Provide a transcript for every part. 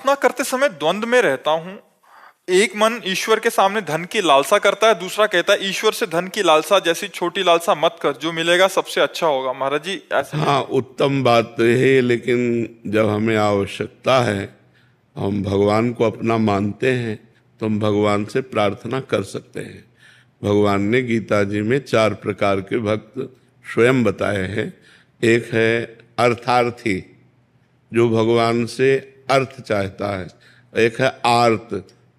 प्रार्थना करते समय द्वंद में रहता हूँ। एक मन ईश्वर के सामने धन की लालसा करता है, दूसरा कहता है ईश्वर से धन की लालसा जैसी छोटी लालसा मत कर, जो मिलेगा सबसे अच्छा होगा। महाराज जी ऐसे हाँ, उत्तम बात तो है, लेकिन जब हमें आवश्यकता है, हम भगवान को अपना मानते हैं, तो हम भगवान से प्रार्थना कर सकते हैं। भगवान ने गीता जी में 4 प्रकार के भक्त स्वयं बताए हैं। एक है अर्थार्थी, जो भगवान से अर्थ चाहता है। एक है आर्त,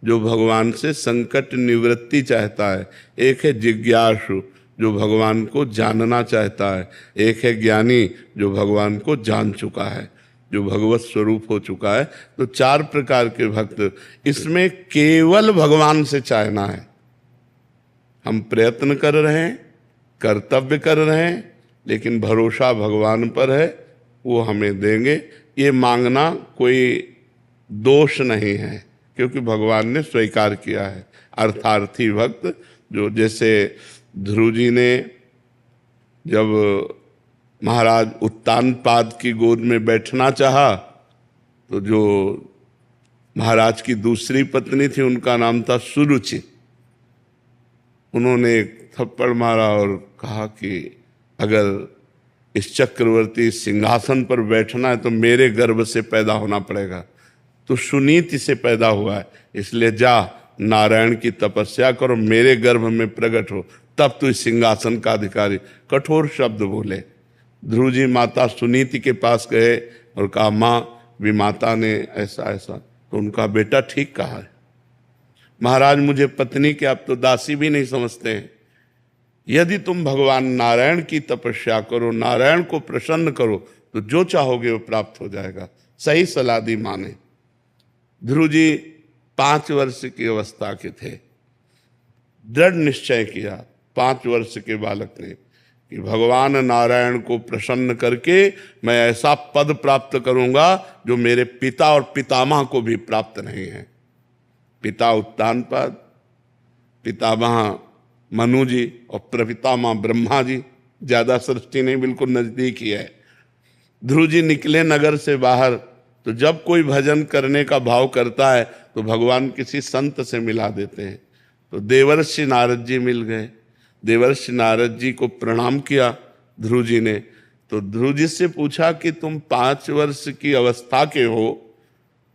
जो भगवान से संकट निवृत्ति चाहता है। एक है जिज्ञासु, जो भगवान को जानना चाहता है। एक है ज्ञानी, जो भगवान को जान चुका है, जो भगवत स्वरूप हो चुका है। तो 4 प्रकार के भक्त, इसमें केवल भगवान से चाहना है। हम प्रयत्न कर रहे हैं, कर्तव्य कर रहे हैं, लेकिन भरोसा भगवान पर है, वो हमें देंगे। ये मांगना कोई दोष नहीं है, क्योंकि भगवान ने स्वीकार किया है। अर्थार्थी भक्त, जो जैसे ध्रुव जी ने जब महाराज उत्तानपाद की गोद में बैठना चाहा, तो जो महाराज की दूसरी पत्नी थी, उनका नाम था सुरुचि, उन्होंने एक थप्पड़ मारा और कहा कि अगर इस चक्रवर्ती सिंहासन पर बैठना है तो मेरे गर्भ से पैदा होना पड़ेगा। तो सुनीति से पैदा हुआ है, इसलिए जा नारायण की तपस्या करो, मेरे गर्भ में प्रकट हो, तब तू इस सिंहासन का अधिकारी। कठोर शब्द बोले। ध्रुव जी माता सुनीति के पास गए और कहा, माँ विमाता ने ऐसा ऐसा। तो उनका बेटा ठीक कहा है महाराज, मुझे पत्नी के आप तो दासी भी नहीं समझते हैं। यदि तुम भगवान नारायण की तपस्या करो, नारायण को प्रसन्न करो, तो जो चाहोगे वो प्राप्त हो जाएगा। सही सलाह दी माँ ने। ध्रुव जी 5 वर्ष की अवस्था के थे, दृढ़ निश्चय किया 5 वर्ष के बालक ने कि भगवान नारायण को प्रसन्न करके मैं ऐसा पद प्राप्त करूंगा जो मेरे पिता और पितामह को भी प्राप्त नहीं है। पिता उत्तानपाद, पितामह मनु जी और प्रपितामह ब्रह्मा जी, ज्यादा सृष्टि नहीं, बिल्कुल नजदीक ही है। ध्रुव जी निकले नगर से बाहर, तो जब कोई भजन करने का भाव करता है तो भगवान किसी संत से मिला देते हैं। तो देवर्षि नारद जी मिल गए। देवर्षि नारद जी को प्रणाम किया ध्रुव जी ने। तो ध्रुव जी से पूछा कि तुम 5 वर्ष की अवस्था के हो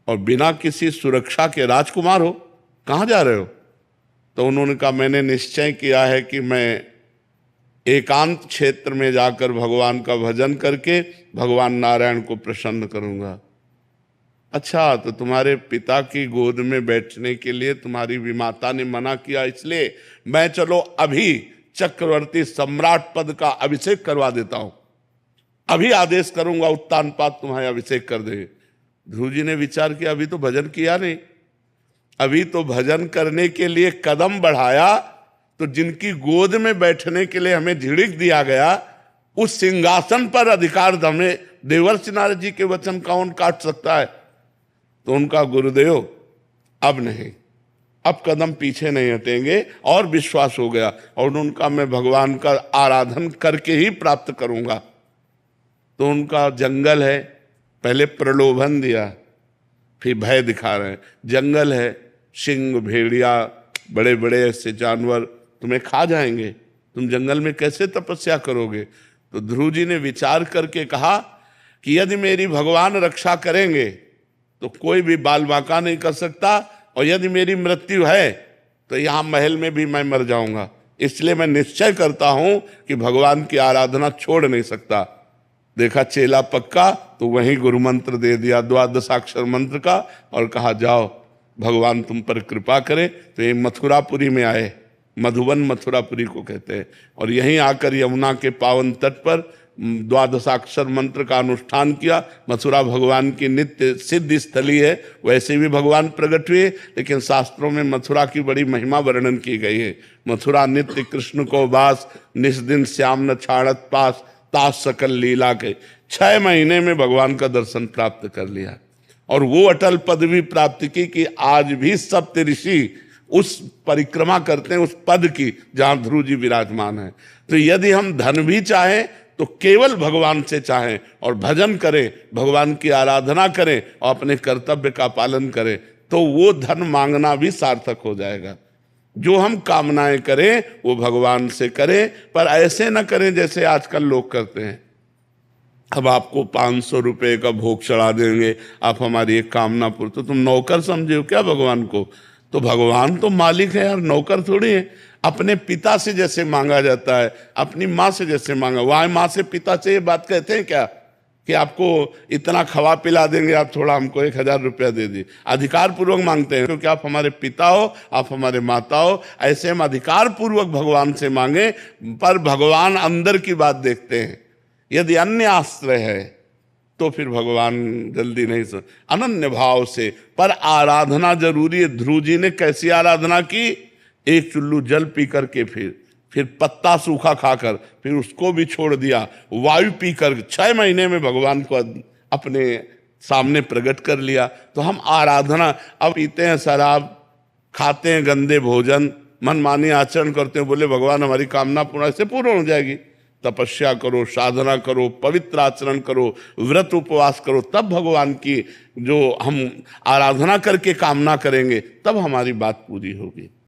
और बिना किसी सुरक्षा के राजकुमार हो, कहाँ जा रहे हो? तो उन्होंने कहा, मैंने निश्चय किया है कि मैं एकांत क्षेत्र में जाकर भगवान का भजन करके भगवान नारायण को प्रसन्न करूंगा। अच्छा, तो तुम्हारे पिता की गोद में बैठने के लिए तुम्हारी विमाता ने मना किया, इसलिए मैं चलो अभी चक्रवर्ती सम्राट पद का अभिषेक करवा देता हूं, अभी आदेश करूंगा उत्तानपाद तुम्हारे अभिषेक कर दे। ध्रुव जी ने विचार किया, अभी तो भजन किया नहीं, अभी तो भजन करने के लिए कदम बढ़ाया, तो जिनकी गोद में बैठने के लिए हमें झिड़क दिया गया, उस सिंहासन पर अधिकार हमें देवर्षि नारद जी के वचन कौन काट सकता है? तो उनका गुरुदेव, अब नहीं, अब कदम पीछे नहीं हटेंगे, और विश्वास हो गया। और उनका मैं भगवान का आराधन करके ही प्राप्त करूंगा। तो उनका जंगल है, पहले प्रलोभन दिया, फिर भय दिखा रहे हैं। जंगल है, सिंह भेड़िया बड़े बड़े ऐसे जानवर तुम्हें खा जाएंगे, तुम जंगल में कैसे तपस्या करोगे? तो ध्रुव जी ने विचार करके कहा कि यदि मेरी भगवान रक्षा करेंगे तो कोई भी बाल बांका नहीं कर सकता, और यदि मेरी मृत्यु है तो यहां महल में भी मैं मर जाऊंगा। इसलिए मैं निश्चय करता हूं कि भगवान की आराधना छोड़ नहीं सकता। देखा चेला पक्का, तो वहीं गुरु मंत्र दे दिया 12 मंत्र का, और कहा जाओ भगवान तुम पर कृपा करे। तो ये मथुरापुरी में आए, मधुबन मथुरापुरी को कहते हैं, और यहीं आकर यमुना के पावन तट पर 12 मंत्र का अनुष्ठान किया। मथुरा भगवान की नित्य सिद्ध स्थली है, वैसे भी भगवान प्रकट हुए, लेकिन शास्त्रों में मथुरा की बड़ी महिमा वर्णन की गई है। मथुरा नित्य कृष्ण को वास, निस दिन श्याम न छाड़त पास, तास सकल लीला के। 6 महीने में भगवान का दर्शन प्राप्त कर लिया, और वो अटल पदवी प्राप्त की कि आज भी सप्त ऋषि उस परिक्रमा करते हैं उस पद की जहां ध्रुव जी विराजमान है। तो यदि हम धन भी चाहें तो केवल भगवान से चाहें और भजन करें, भगवान की आराधना करें और अपने कर्तव्य का पालन करें, तो वो धन मांगना भी सार्थक हो जाएगा। जो हम कामनाएं करें वो भगवान से करें, पर ऐसे न करें जैसे आजकल लोग करते हैं। अब आपको 500 रुपये का भोग चढ़ा देंगे, आप हमारी एक कामना पूरी, तो तुम नौकर समझे हो क्या भगवान को? तो भगवान तो मालिक है यार, नौकर थोड़ी है। अपने पिता से जैसे मांगा जाता है, अपनी माँ से जैसे मांगा, वहां माँ से पिता से ये बात कहते हैं क्या कि आपको इतना खवा पिला देंगे, आप थोड़ा हमको 1000 रुपया दे दी? अधिकार पूर्वक मांगते हैं, क्योंकि आप हमारे पिता हो, आप हमारे माता हो। ऐसे हम अधिकार पूर्वक भगवान से मांगे, पर भगवान अंदर की बात देखते हैं। यदि अन्य आश्रय है तो फिर भगवान जल्दी नहीं सुन, अनन्य भाव से। पर आराधना जरूरी है। ध्रुव जी ने कैसी आराधना की? एक चुल्लू जल पी करके, फिर पत्ता सूखा खाकर, फिर उसको भी छोड़ दिया, वायु पीकर 6 महीने में भगवान को अपने सामने प्रकट कर लिया। तो हम आराधना, अब पीते हैं शराब, खाते हैं गंदे भोजन, मनमानी आचरण करते हैं, बोले भगवान हमारी कामना पूर्ण हो जाएगी। तपस्या करो, साधना करो, पवित्र आचरण करो, व्रत उपवास करो, तब भगवान की जो हम आराधना करके कामना करेंगे, तब हमारी बात पूरी होगी।